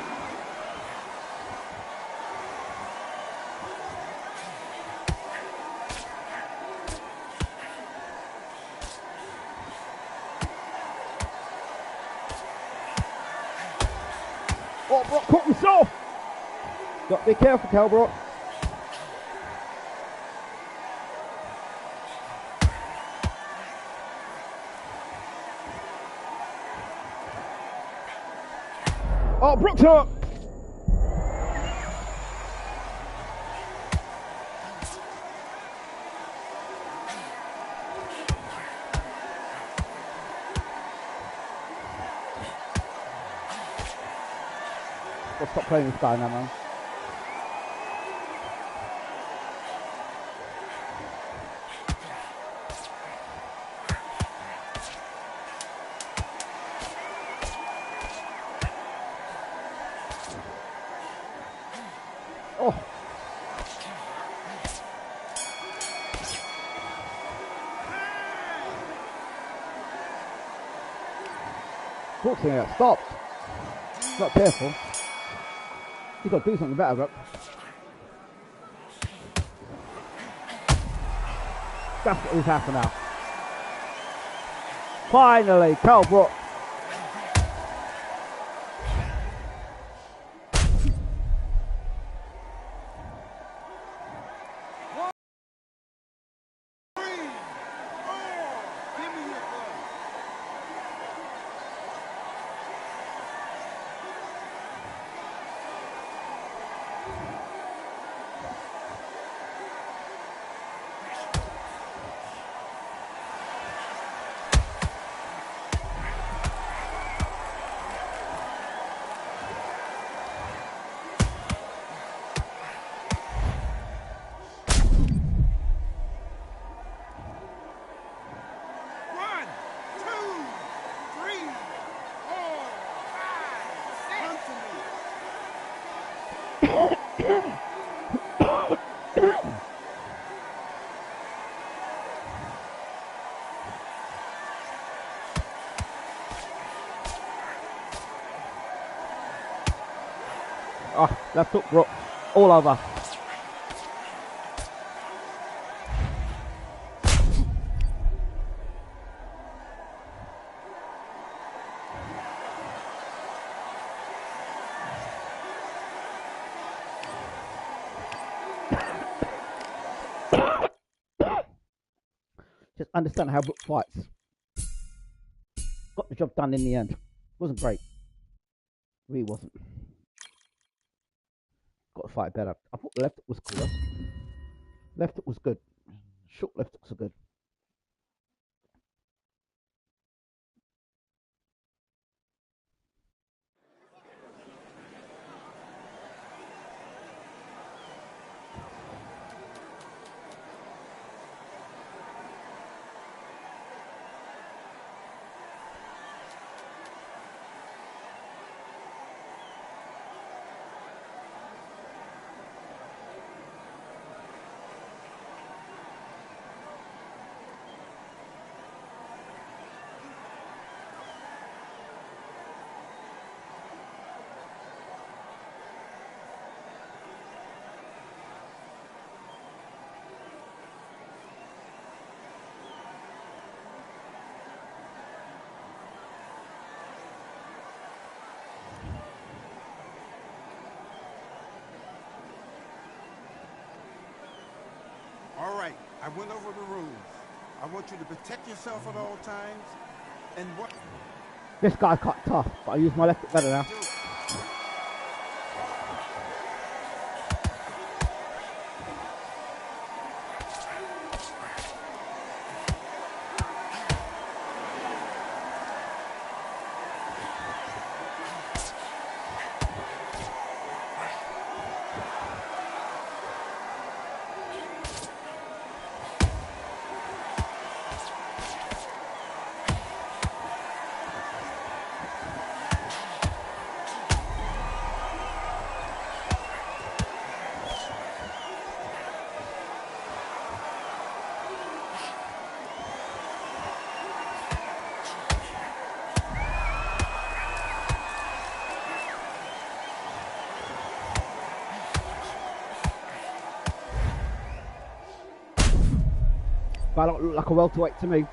[SPEAKER 1] Oh, Brook caught himself. Got to be careful, Kell, Brook. Oh, Brook's up. Let's stop playing this guy now, man. Oh. Brook's in there. Stopped. Not careful. You've got to do something better, Brook. That's what is happening now. Finally, Kell Brook. Left hook, Brook. All over. Just understand how Brook fights. Got the job done in the end. Wasn't great. Really wasn't. Got to fight better. I thought the left hook was cooler. Left hook was good. Short left hooks are good.
[SPEAKER 9] All right, I went over the rules. I want you to protect yourself at all times. And what?
[SPEAKER 1] This guy cut tough, but I use my left hook better now. But I don't look like a welterweight to me.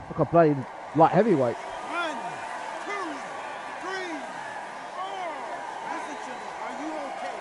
[SPEAKER 1] Look a bloody light heavyweight.
[SPEAKER 9] 1, 2, 3, 4. Listen to me. Are you okay?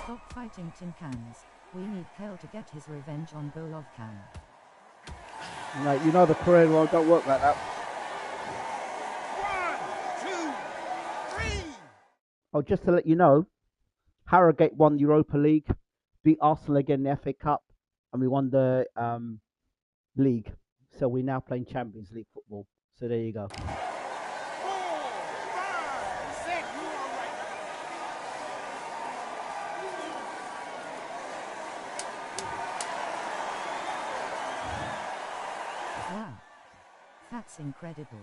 [SPEAKER 7] Stop fighting tin cans. We need Kell to get his revenge on Golovkin.
[SPEAKER 1] Mate, you know the Korean world don't work like that.
[SPEAKER 9] 1, 2, 3.
[SPEAKER 1] Oh, just to let you know, Harrogate won the Europa League, beat Arsenal again in the FA Cup, and we won the league. So we're now playing Champions League football. So there you go.
[SPEAKER 9] 4, 5, 6. You all right?
[SPEAKER 7] Wow. That's incredible.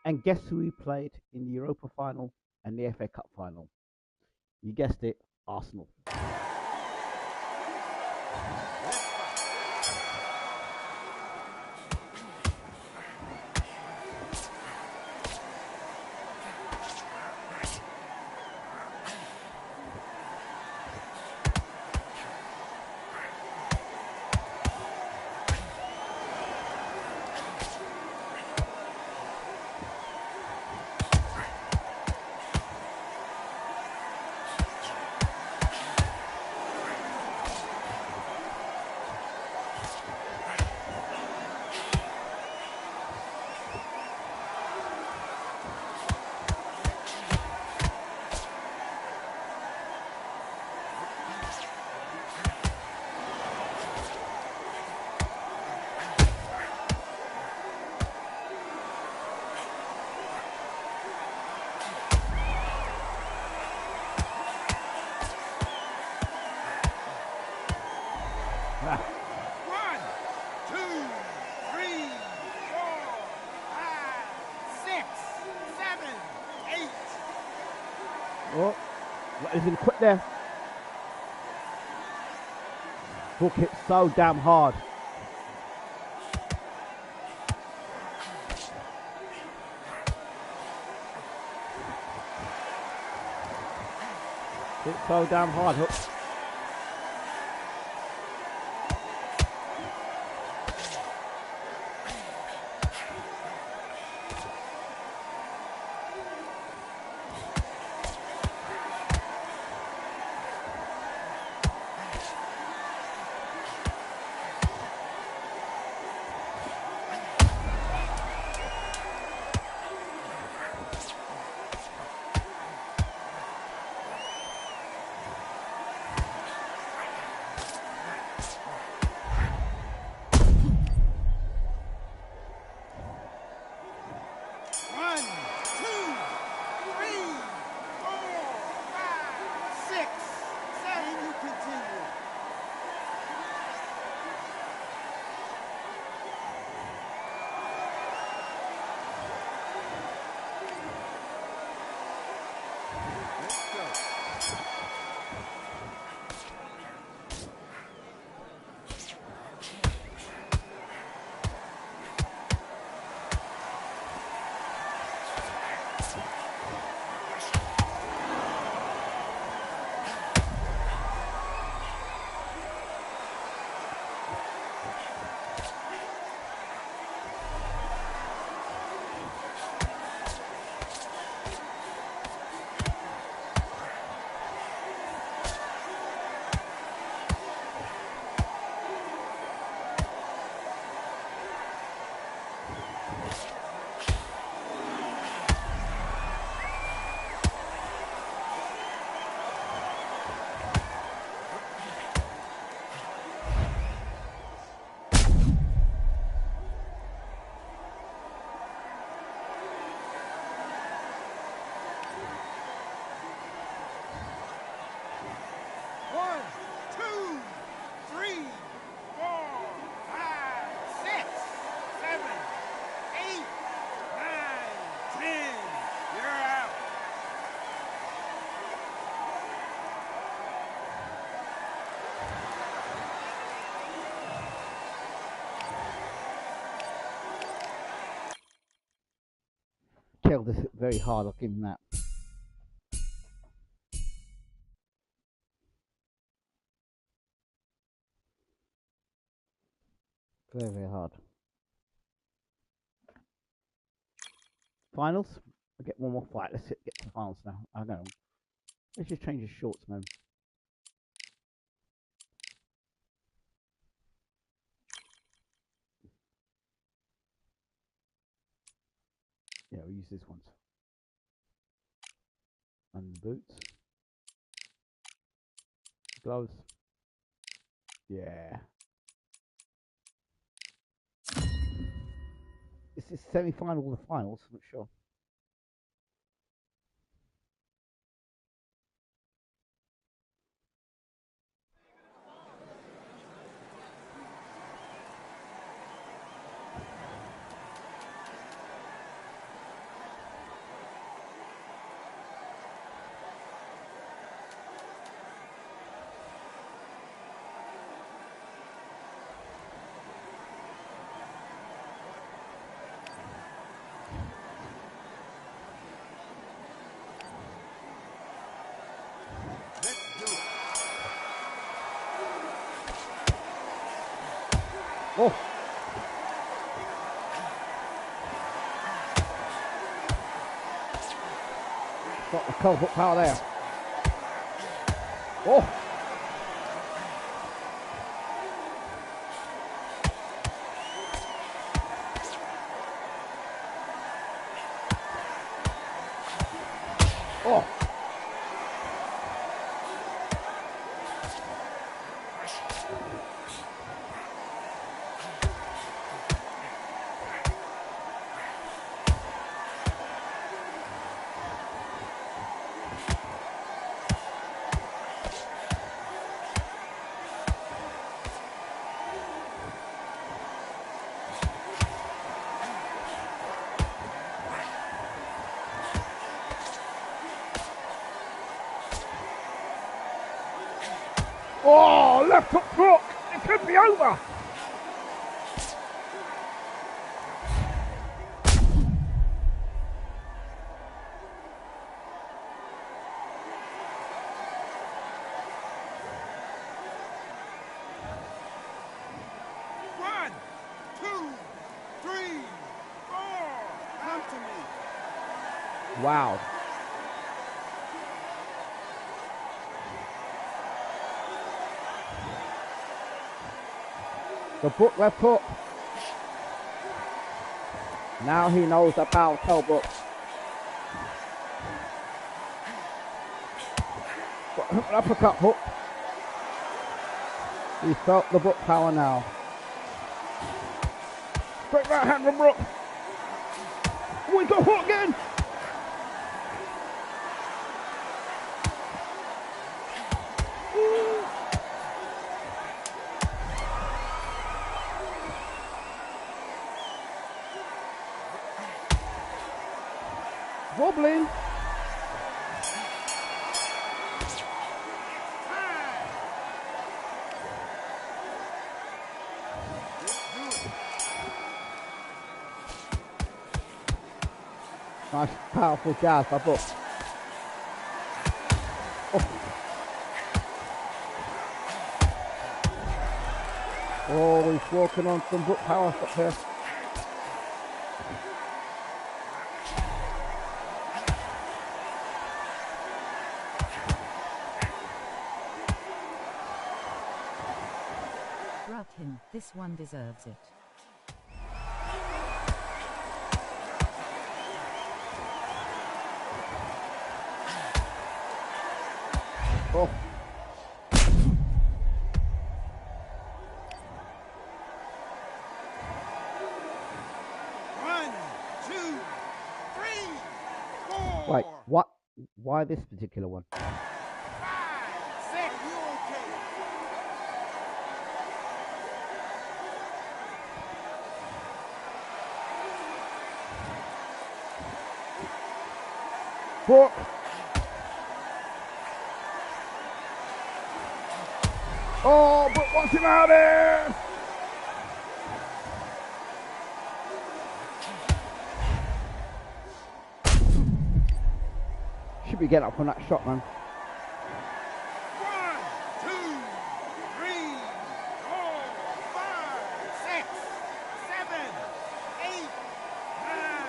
[SPEAKER 1] And guess who we played in the Europa final and the FA Cup final? You guessed it, Arsenal. Oh, he's going to quit there. Brook hit so damn hard. Hit so damn hard. Hook. Kell, this is very hard. I'll give him that. Very, very hard. Finals? I'll get one more fight. Let's get to the finals now. I don't know. Let's just change the shorts, man. Yeah, we'll use this one. And the boots. Gloves. Yeah. Is this semi-final or the finals? I'm not sure. Oh! Got the cold foot power there. Oh! Oh! Oh, left hook Brook. It could be over.
[SPEAKER 9] One, two, three, four. Come to me.
[SPEAKER 1] Wow. The Brook left hook. Now he knows the power of Kell Brook. Uppercut hook. He felt the Brook power now. Straight right hand from Brook. Oh, he got hook again. Wobbling. Nice, powerful jazz by Brook. Oh, he's walking on some Brook power up here.
[SPEAKER 7] Drop him, this one deserves it.
[SPEAKER 1] Oh.
[SPEAKER 9] One, two, three, four.
[SPEAKER 1] Wait, what? Why this particular one?
[SPEAKER 9] 5, 6. Are you okay?
[SPEAKER 1] Brook. Oh, Brook wants him out there. Should be getting up on that shot, man.
[SPEAKER 9] 1, 2, 3, 4, 5, 6, 7, 8, 9,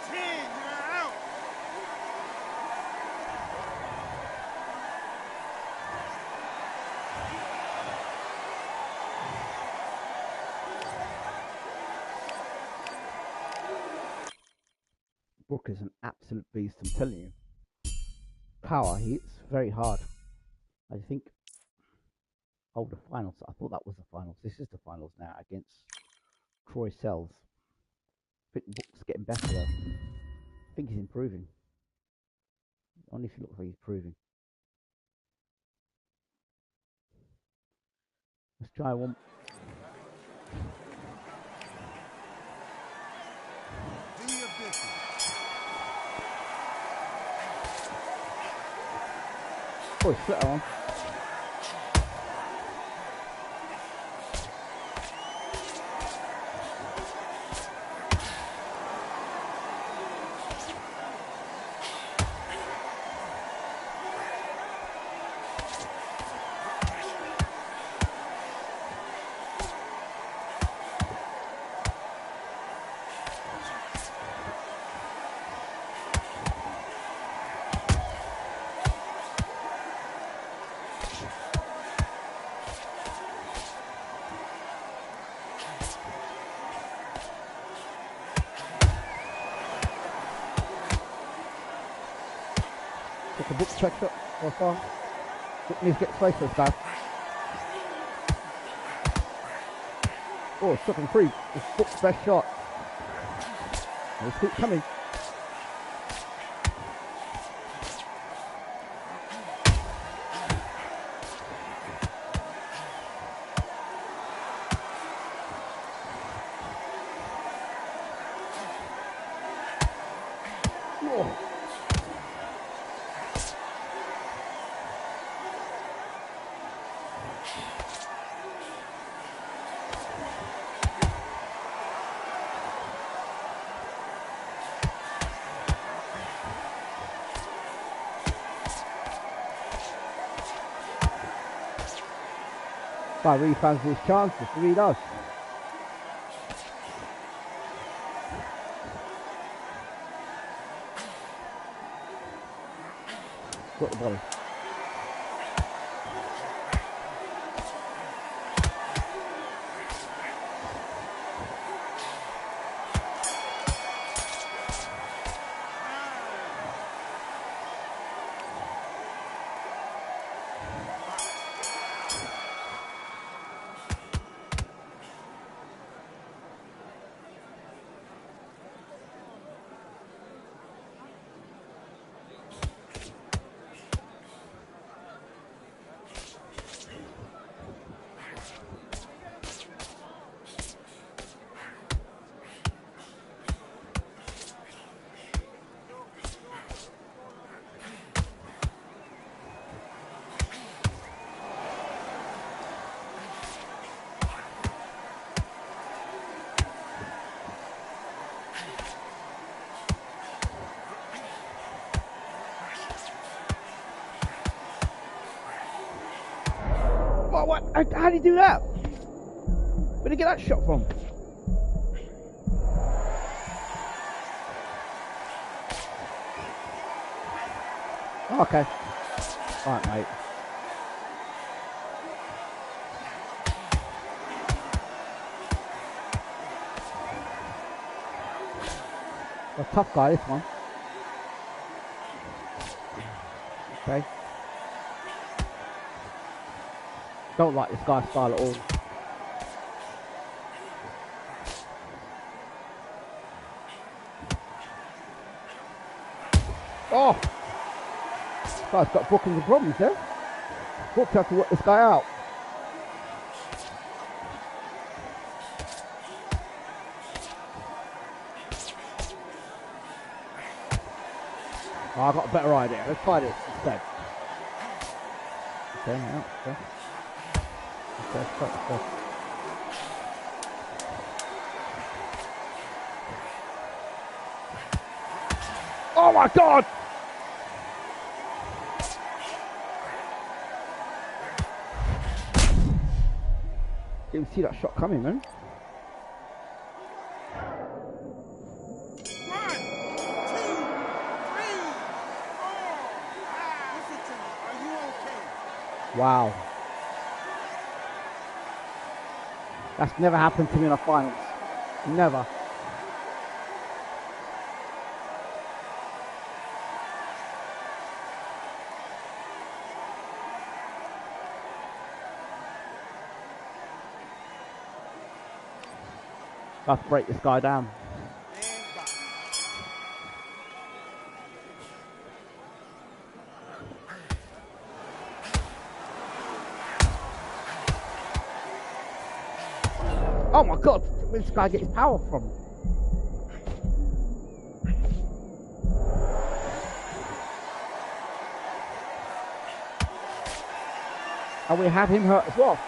[SPEAKER 9] 10. You're out.
[SPEAKER 1] Brook is an absolute beast, I'm telling you. Power hits very hard. I think. Oh, the finals. I thought that was the finals. This is the finals now against Troy Sells. I think Brook's getting better though. I think he's improving. Honestly, looks like he's improving. Let's try one.
[SPEAKER 9] Do your business.
[SPEAKER 1] Oh, he split on. The Brook checked up so far. Brook needs to get space this time. Oh, stuck him free. It's Brook's best shot. Let's keep coming. Oh. Guy really fancies his chances. He really does. Got the body. What? How did he do that? Where did he get that shot from? Oh, okay. Alright, mate. A tough guy, this one. Okay. Don't like this guy's style at all. Oh! This guy's got Brook into problems there. Brook has to work this guy out. Oh, I got a better idea. Let's try this instead. Okay, yeah, okay. Okay. Oh my God! Didn't see that shot coming, man. Wow. That's never happened to me in a finals. Never. I have to break this guy down. Oh my God, where does this guy get his power from? And we have him hurt as well.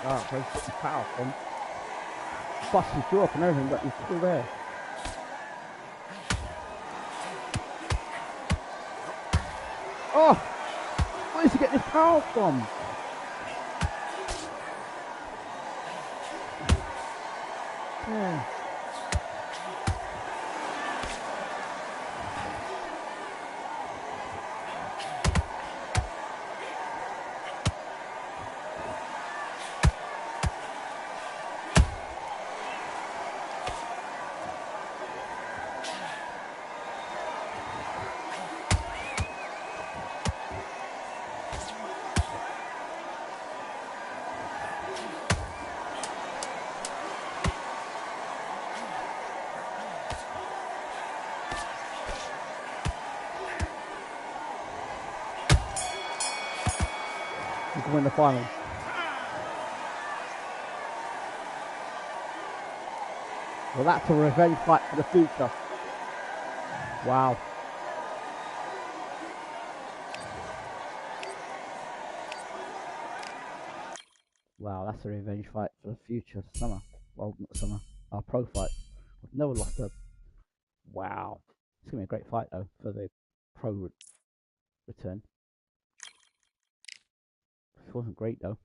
[SPEAKER 1] Oh, he's getting power from. Bust his jaw up and everything, but he's still there. Oh! Where does he get this power from? Yeah. He can win the final. Well, that's a revenge fight for the future. Wow. Wow, that's a revenge fight for the future. Summer. Well, not Summer. Our pro fight. I've never lost a... Wow. It's going to be a great fight, though, for the pro return. It wasn't great, though.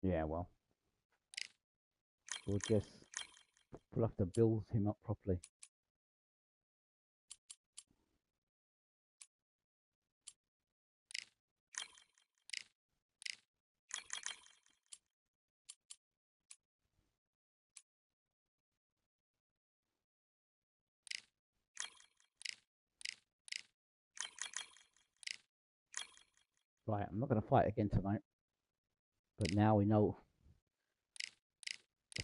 [SPEAKER 1] Yeah, well. We'll have to build him up properly. Right, I'm not going to fight again tonight. But now we know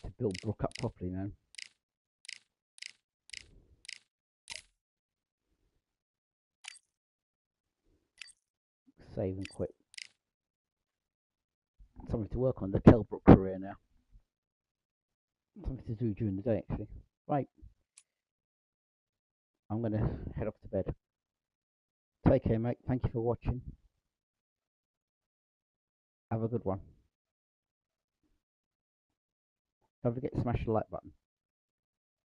[SPEAKER 1] to build Brook up properly, man. Save and quit. Something to work on the Kell Brook career now. Something to do during the day, actually. Right. I'm going to head off to bed. Take care, mate. Thank you for watching. Have a good one. Don't forget to smash the like button.